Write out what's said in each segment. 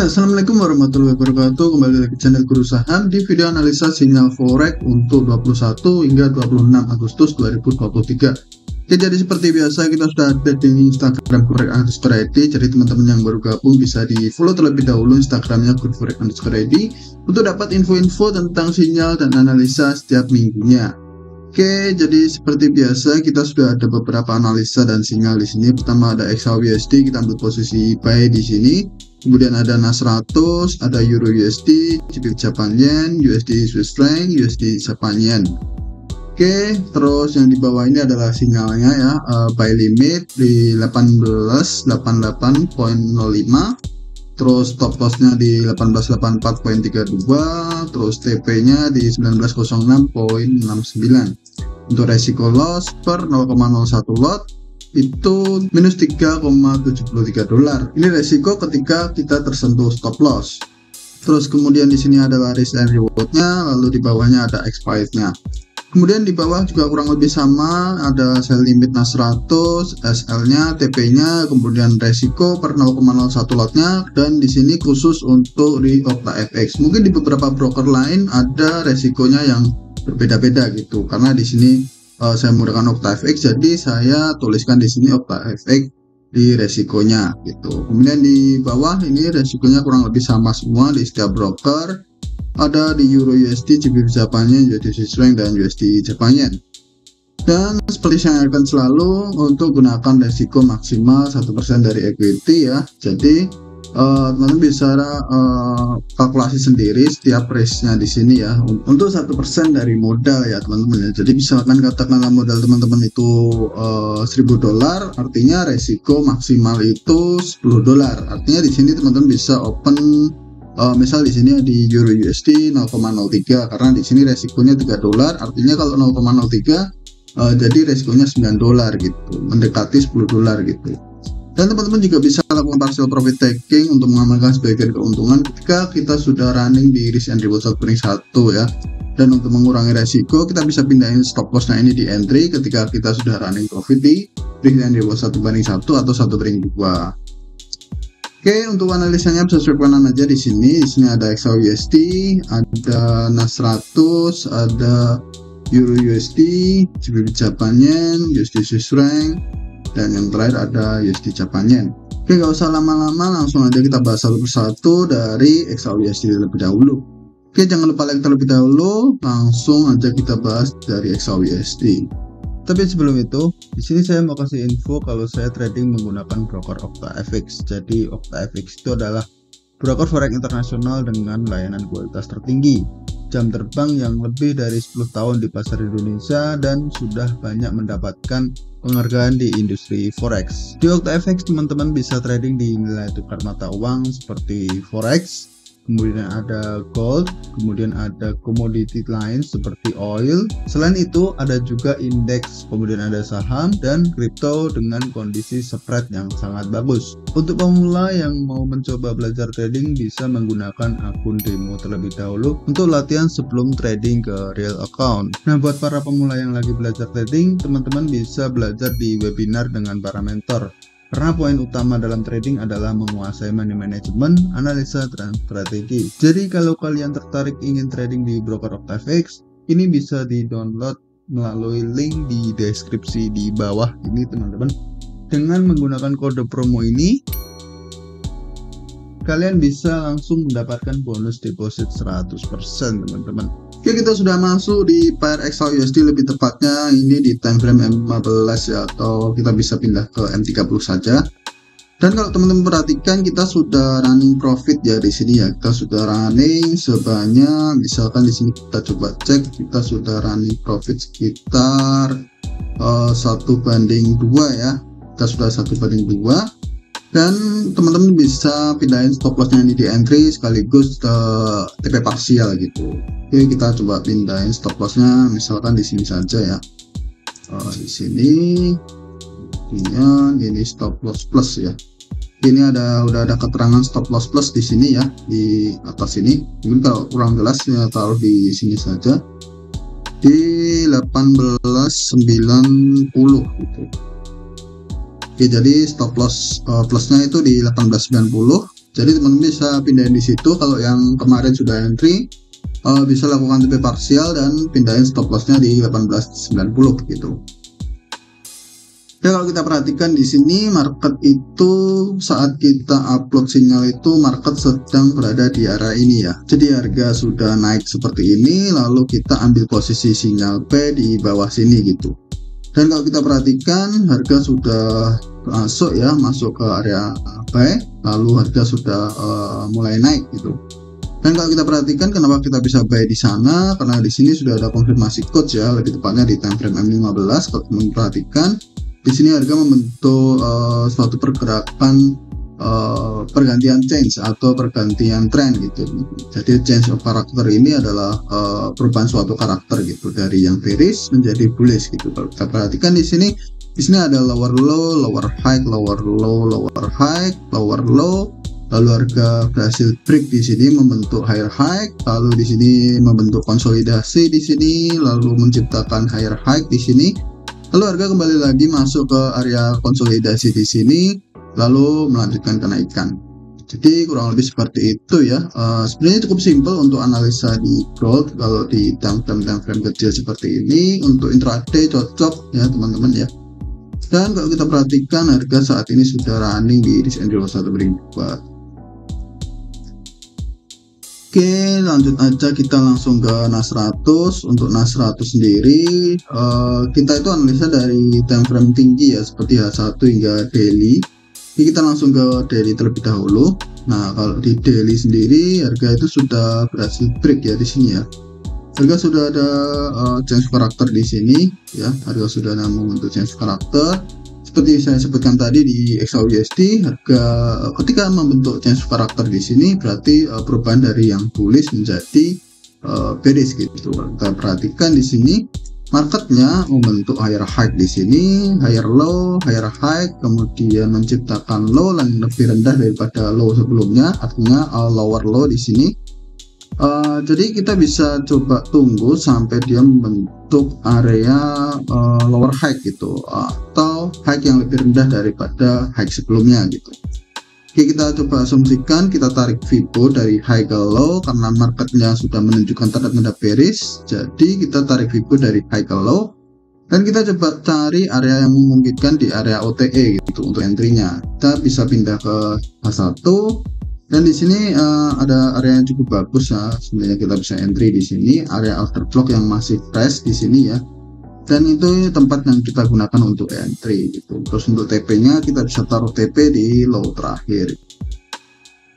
Ya, Assalamualaikum warahmatullahi wabarakatuh. Kembali lagi ke channel Guru Saham di video analisa sinyal forex untuk 21 hingga 26 Agustus 2023. Oke, jadi seperti biasa kita sudah ada di Instagram @forex_id. Jadi teman-teman yang baru gabung bisa di follow terlebih dahulu Instagramnya @forex_id untuk dapat info-info tentang sinyal dan analisa setiap minggunya. Oke, jadi seperti biasa kita sudah ada beberapa analisa dan sinyal di sini. Pertama ada XAUUSD, kita ambil posisi buy di sini. Kemudian ada NAS 100, ada Euro USD, GBP Japan Yen, USD Swiss franc, USD Japan Yen. Oke, terus yang di bawah ini adalah sinyalnya ya, buy limit di 1888.05. Terus stop lossnya di 1884.32, terus TP-nya di 1906.69. Untuk resiko loss per 0,01 lot itu minus $3,73. Ini resiko ketika kita tersentuh stop loss. Terus kemudian di sini adalah risk and reward-nya, lalu di bawahnya ada expired-nya. Kemudian di bawah juga kurang lebih sama, ada sell limit NAS 100, SL-nya, TP-nya, kemudian resiko per 0,01 lotnya, dan di sini khusus untuk di OctaFX. Mungkin di beberapa broker lain ada resikonya yang berbeda-beda gitu, karena di sini saya menggunakan OctaFX, jadi saya tuliskan di sini OctaFX di resikonya gitu. Kemudian di bawah ini resikonya kurang lebih sama semua di setiap broker. Ada di Euro USD, GBP Japan Yen, USD Swiss franc, dan USD Japan Yen. Dan seperti saya akan selalu untuk gunakan resiko maksimal 1% dari equity ya. Jadi teman-teman bisa kalkulasi sendiri setiap risknya di sini ya. Untuk 1% dari modal ya teman-teman ya. Jadi misalkan katakanlah modal teman-teman itu $1.000, artinya resiko maksimal itu $10. Artinya di sini teman-teman bisa open misal di sini di Euro USD 0,03, karena di sini resikonya $3, artinya kalau 0,03 jadi resikonya $9 gitu, mendekati $10 gitu. Dan teman-teman juga bisa lakukan partial profit taking untuk mengamankan sebagian keuntungan ketika kita sudah running di risk and reward 1/1 ya. Dan untuk mengurangi resiko kita bisa pindahin stop lossnya ini di entry ketika kita sudah running profit di risk and reward 1/1 atau 1/2. Oke, untuk analisanya bisa sebutkan aja di sini. Di sini ada XAUUSD, ada NAS 100, ada Euro USD, GBP Japan Yen, USD Swiss franc, dan yang terakhir ada USD Japan Yen. Oke, nggak usah lama-lama, langsung aja kita bahas satu persatu dari XAUUSD terlebih dahulu. Oke, jangan lupa like terlebih dahulu, langsung aja kita bahas dari XAUUSD. Tapi sebelum itu, di sini saya mau kasih info kalau saya trading menggunakan broker OctaFX. Jadi OctaFX itu adalah broker forex internasional dengan layanan kualitas tertinggi, jam terbang yang lebih dari 10 tahun di pasar Indonesia, dan sudah banyak mendapatkan penghargaan di industri forex. Di OctaFX teman-teman bisa trading di nilai tukar mata uang seperti forex, kemudian ada gold, kemudian ada komoditi lain seperti oil. Selain itu ada juga indeks, kemudian ada saham dan kripto dengan kondisi spread yang sangat bagus. Untuk pemula yang mau mencoba belajar trading bisa menggunakan akun demo terlebih dahulu untuk latihan sebelum trading ke real account. Nah, buat para pemula yang lagi belajar trading, teman-teman bisa belajar di webinar dengan para mentor. Karena poin utama dalam trading adalah menguasai money management, analisa, dan strategi. Jadi kalau kalian tertarik ingin trading di broker OctaFX, ini bisa di-download melalui link di deskripsi di bawah ini teman-teman. Dengan menggunakan kode promo ini, kalian bisa langsung mendapatkan bonus deposit 100% teman-teman. Oke, kita sudah masuk di pair XAUUSD, lebih tepatnya ini di time frame M15 ya, atau kita bisa pindah ke M30 saja. Dan kalau teman-teman perhatikan, kita sudah running profit ya di sini ya. Kita sudah running sebanyak, misalkan di sini kita coba cek, kita sudah running profit sekitar 1/2 ya. Kita sudah 1/2. Dan teman-teman bisa pindahin stop lossnya ini di entry sekaligus TP parsial gitu. Oke, kita coba pindahin stop lossnya misalkan di sini saja ya. Di sini ini stop loss plus ya. Ini udah ada keterangan stop loss plus di sini ya, di atas ini. Mungkin kalau kurang jelas ya taruh di sini saja, di 1890 gitu. Oke, jadi stop loss plusnya itu di 1890, Jadi teman-teman bisa pindahin di situ. Kalau yang kemarin sudah entry bisa lakukan TP parsial dan pindahin stop lossnya di 1890 gitu. Ya, kalau kita perhatikan di sini market itu saat kita upload sinyal itu market sedang berada di area ini ya. Jadi harga sudah naik seperti ini, lalu kita ambil posisi sinyal P di bawah sini gitu. Dan kalau kita perhatikan harga sudah masuk ke area P, lalu harga sudah mulai naik gitu. Dan kalau kita perhatikan kenapa kita bisa buy di sana, karena di sini sudah ada konfirmasi code ya, lebih tepatnya di time frame M15. Kalau teman perhatikan di sini harga membentuk suatu pergerakan pergantian change atau pergantian tren gitu. Jadi change of karakter ini adalah perubahan suatu karakter gitu, dari yang bearish menjadi bullish gitu. Kalau kita perhatikan di sini ada lower low, lower high, lower low, lower high, lower low. Lalu harga berhasil break di sini membentuk higher high, lalu di sini membentuk konsolidasi di sini, lalu menciptakan higher high di sini. Lalu harga kembali lagi masuk ke area konsolidasi di sini, lalu melanjutkan kenaikan. Jadi kurang lebih seperti itu ya. Sebenarnya cukup simpel untuk analisa di gold. Kalau di time frame kecil seperti ini untuk intraday cocok ya teman-teman ya. Dan kalau kita perhatikan harga saat ini sudah running di risk and reward 1 banding 2. Oke, lanjut aja kita langsung ke NAS 100. Untuk NAS 100 sendiri kita itu analisa dari time frame tinggi ya, seperti H1 hingga daily. Ini kita langsung ke daily terlebih dahulu. Nah, kalau di daily sendiri harga itu sudah berhasil break ya di sini ya. Harga sudah ada change karakter di sini ya, harga sudah ada membentuk change karakter. Seperti saya sebutkan tadi di XAUUSD, harga ketika membentuk change karakter di sini berarti perubahan dari yang bullish menjadi bearish gitu. Kita perhatikan di sini marketnya membentuk higher high di sini, higher low, higher high, kemudian menciptakan low yang lebih rendah daripada low sebelumnya, artinya lower low di sini. Jadi kita bisa coba tunggu sampai dia membentuk area lower high gitu, atau high yang lebih rendah daripada high sebelumnya gitu. Oke, kita coba asumsikan kita tarik Fibo dari high ke low, karena marketnya sudah menunjukkan tanda-tanda bearish. Jadi kita tarik Fibo dari high ke low, dan kita coba cari area yang memungkinkan di area OTE gitu untuk entry-nya. Kita bisa pindah ke H1. Dan di sini ada area yang cukup bagus ya, sebenarnya kita bisa entry di sini, area afterblock yang masih fresh di sini ya. Dan itu tempat yang kita gunakan untuk entry gitu. Terus untuk TP-nya kita bisa taruh TP di low terakhir.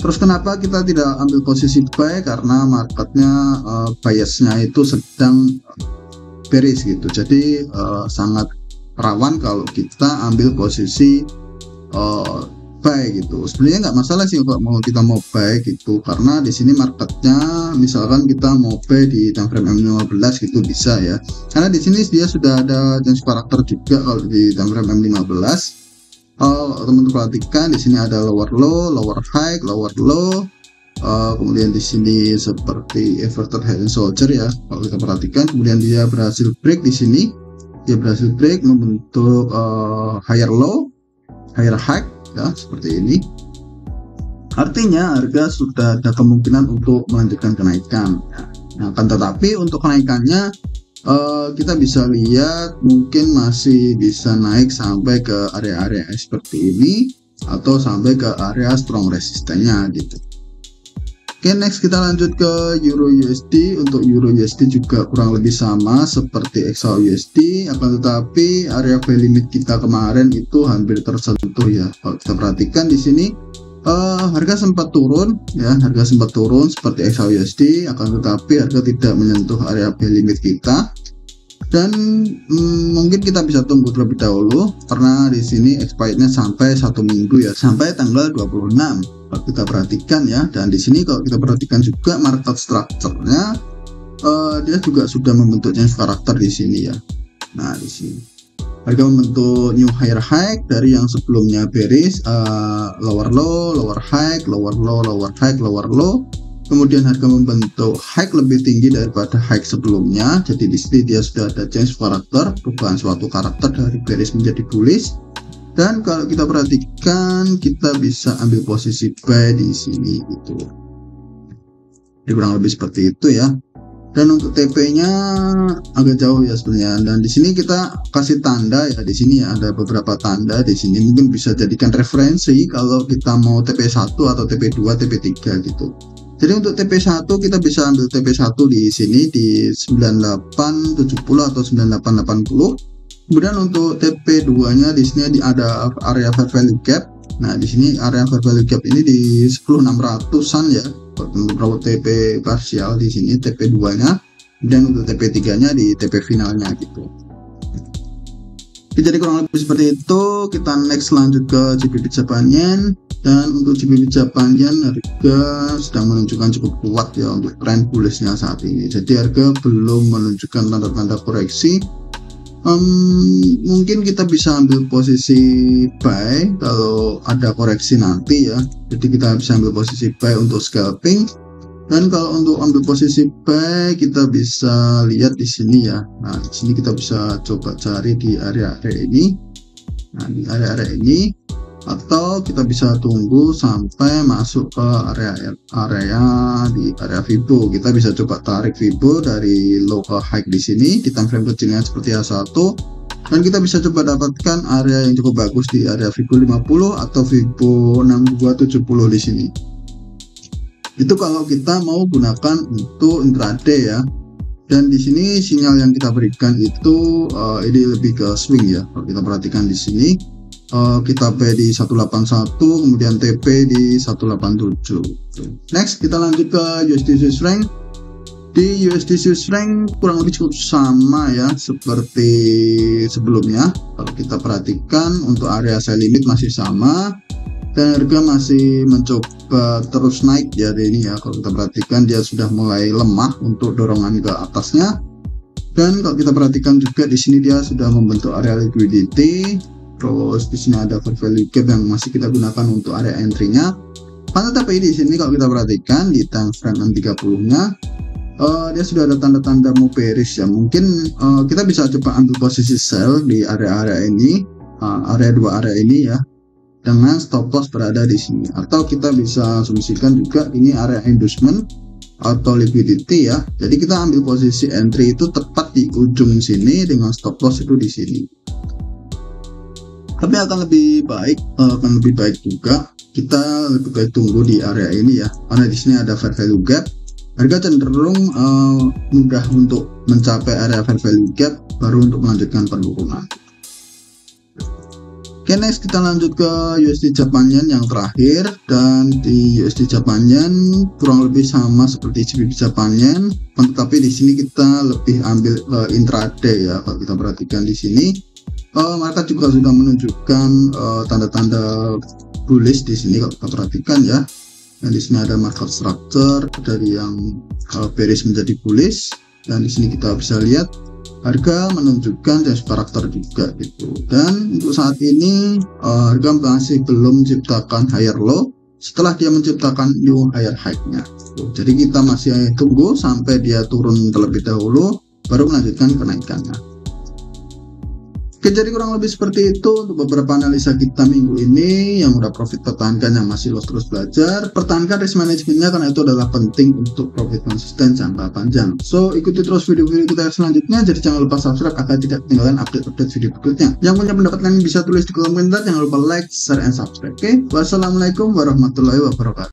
Terus kenapa kita tidak ambil posisi buy? Karena marketnya biasnya itu sedang bearish gitu. Jadi sangat rawan kalau kita ambil posisi buy gitu. Sebenarnya nggak masalah sih kalau kita mau buy gitu, karena di sini marketnya misalkan kita mau buy di time frame M15 gitu bisa ya, karena di sini dia sudah ada change karakter juga. Kalau di time frame M15 teman-teman perhatikan di sini ada lower low, lower high, lower low, kemudian di sini seperti inverted head and shoulder ya. Kalau kita perhatikan, kemudian dia berhasil break di sini, dia berhasil break membentuk higher low, higher high ya, seperti ini. Artinya harga sudah ada kemungkinan untuk melanjutkan kenaikan. Nah, akan tetapi untuk kenaikannya kita bisa lihat mungkin masih bisa naik sampai ke area-area seperti ini atau sampai ke area strong resistennya gitu. Oke, next kita lanjut ke Euro USD. Untuk Euro USD juga kurang lebih sama seperti XAUUSD, akan tetapi area buy limit kita kemarin itu hampir tersentuh ya. Kalau kita perhatikan di sini harga sempat turun ya, harga sempat turun seperti XAUUSD, akan tetapi harga tidak menyentuh area buy limit kita. Dan mungkin kita bisa tunggu terlebih dahulu, karena di sini expirednya sampai 1 minggu ya, sampai tanggal 26. Kalau kita perhatikan ya, dan di sini kalau kita perhatikan juga market structure-nya dia juga sudah membentuk change karakter di sini ya. Nah, di sini harga membentuk new higher high dari yang sebelumnya bearish, lower low, lower high, lower low, lower high, lower low. Kemudian harga membentuk high lebih tinggi daripada high sebelumnya. Jadi di sini dia sudah ada change karakter, perubahan suatu karakter dari bearish menjadi bullish. Dan kalau kita perhatikan, kita bisa ambil posisi buy di sini gitu. Jadi kurang lebih seperti itu ya. Dan untuk TP-nya agak jauh ya sebenarnya. Dan di sini kita kasih tanda ya, di sini ya ada beberapa tanda di sini, mungkin bisa jadikan referensi kalau kita mau TP1 atau TP2, TP3 gitu. Jadi untuk TP1 kita bisa ambil TP1 di sini di 9870 atau 9880. Kemudian untuk TP2-nya di sini ada area fair value gap. Nah, di sini area fair value gap ini di 10600-an ya. Untuk TP parsial di sini TP2-nya, dan untuk TP3-nya di TP finalnya gitu. Jadi kurang lebih seperti itu. Kita next lanjut ke GBP Japan Yen. Dan untuk GBP Japan Yen harga sedang menunjukkan cukup kuat ya untuk tren bullishnya saat ini. Jadi harga belum menunjukkan tanda-tanda koreksi. Mungkin kita bisa ambil posisi buy kalau ada koreksi nanti ya. Jadi kita bisa ambil posisi buy untuk scalping. Dan kalau untuk ambil posisi buy kita bisa lihat di sini ya. Nah, di sini kita bisa coba cari di area-area ini. Nah, di area-area ini, atau kita bisa tunggu sampai masuk ke area di area Fibo. Kita bisa coba tarik Fibo dari low ke high di sini di time frame kecilnya seperti A1, dan kita bisa coba dapatkan area yang cukup bagus di area Fibo 50 atau Fibo 6270 di sini. Itu kalau kita mau gunakan untuk intraday ya. Dan di sini sinyal yang kita berikan itu ini lebih ke swing ya. Kalau kita perhatikan di sini, kita P di 181, kemudian TP di 187. Next kita lanjut ke USD Swiss franc. Di USD Swiss franc kurang lebih cukup sama ya seperti sebelumnya. Kalau kita perhatikan untuk area sell limit masih sama, dan harga masih mencoba terus naik ya ini ya. Kalau kita perhatikan dia sudah mulai lemah untuk dorongan ke atasnya. Dan kalau kita perhatikan juga di sini dia sudah membentuk area liquidity. Terus di sini ada fair value gap yang masih kita gunakan untuk area entry-nya. Tetapi di sini kalau kita perhatikan di time frame 30-nya, dia sudah ada tanda-tanda mau bearish ya. Mungkin kita bisa coba ambil posisi sell di area-area ini, area dua area ini ya, dengan stop loss berada di sini. Atau kita bisa asumsikan juga ini area inducement atau liquidity ya. Jadi kita ambil posisi entry itu tepat di ujung sini dengan stop loss itu di sini. Tapi akan lebih baik juga kita lebih baik tunggu di area ini ya, karena di sini ada fair value gap. Harga cenderung mudah untuk mencapai area fair value gap baru untuk melanjutkan penurunan. Oke, next kita lanjut ke USD Japan Yen yang terakhir. Dan di USD Japan Yen kurang lebih sama seperti GBP Japan Yen, tetapi di sini kita lebih ambil intraday ya. Kalau kita perhatikan di sini, market juga sudah menunjukkan tanda-tanda bullish di sini kalau kita perhatikan ya. Dan di sini ada market structure dari yang bearish menjadi bullish, dan di sini kita bisa lihat harga menunjukkan change karakter juga gitu. Dan untuk saat ini harga masih belum menciptakan higher low setelah dia menciptakan new higher high-nya. Jadi kita masih tunggu sampai dia turun terlebih dahulu baru melanjutkan kenaikannya. Oke, jadi kurang lebih seperti itu untuk beberapa analisa kita minggu ini. Yang udah profit pertahankan, yang masih loss terus belajar. Pertahankan risk manajemennya karena itu adalah penting untuk profit konsisten jangka panjang. So, ikuti terus video-video kita selanjutnya. Jadi jangan lupa subscribe agar tidak ketinggalan update-update video berikutnya. Yang punya pendapat lain bisa tulis di kolom komentar. Jangan lupa like, share, and subscribe. Oke, wassalamualaikum warahmatullahi wabarakatuh.